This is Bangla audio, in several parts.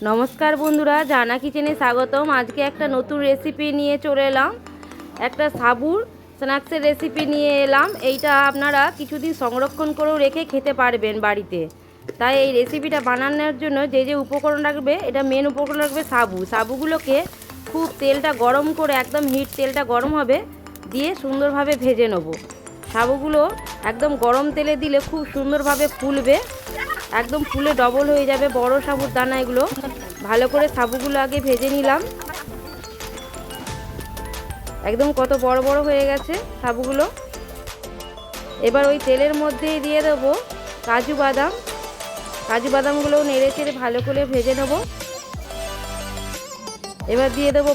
নমস্কার বন্ধুরা, জানা কিচেনে স্বাগতম। আজকে একটা নতুন রেসিপি নিয়ে চলে এলাম। একটা সাবুর স্ন্যাক্সের রেসিপি নিয়ে এলাম। এইটা আপনারা কিছুদিন সংরক্ষণ করেও রেখে খেতে পারবেন বাড়িতে। তাই এই রেসিপিটা বানানোর জন্য যে যে উপকরণ লাগবে, এটা মেন উপকরণ লাগবে সাবুগুলোকে খুব তেলটা গরম করে, একদম হিট তেলটা গরম হবে দিয়ে সুন্দরভাবে ভেজে নেব। সাবুগুলো একদম গরম তেলে দিলে খুব সুন্দরভাবে ফুলবে, একদম ফুলে ডবল হয়ে যাবে। বড় সাবুর দানা এগুলো। ভালো করে সাবুগুলো আগে ভেজে নিলাম। একদম কত বড় বড় হয়ে গেছে সাবুগুলো। এবার ওই তেলের মধ্যেই দিয়ে দেবো কাজু বাদামগুলোও নেড়ে চেড়ে ভালো করে ভেজে নেব। এবার দিয়ে দেবো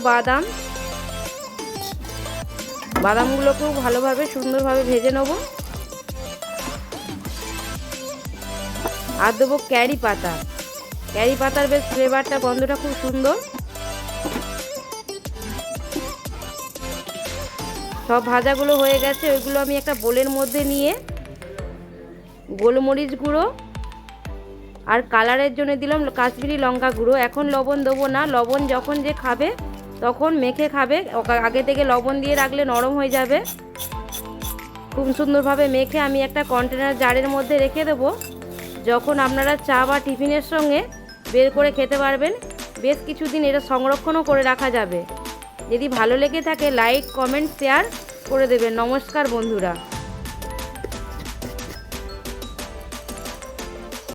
বাদামগুলোকেও ভালোভাবে সুন্দরভাবে ভেজে নেব। আর দেবো ক্যারি পাতার বেশ ফ্লেভারটা, গন্ধটা খুব সুন্দর। সব ভাজাগুলো হয়ে গেছে, ওইগুলো আমি একটা বোলের মধ্যে নিয়ে গোলমরিচ গুঁড়ো আর কালারের জন্য দিলাম কাশ্মীরি লঙ্কা গুঁড়ো। এখন লবণ দেবো না, লবণ যখন যে খাবে তখন মেখে খাবে। আগে থেকে লবণ দিয়ে রাখলে নরম হয়ে যাবে। খুব সুন্দরভাবে মেখে আমি একটা কন্টেনার জারের মধ্যে রেখে দেবো। যখন আপনারা চা বা টিফিনের সঙ্গে বের করে খেতে পারবেন। বেশ কিছুদিন এটা সংরক্ষণও করে রাখা যাবে। যদি ভালো লেগে থাকে লাইক, কমেন্ট, শেয়ার করে দেবেন। নমস্কার বন্ধুরা।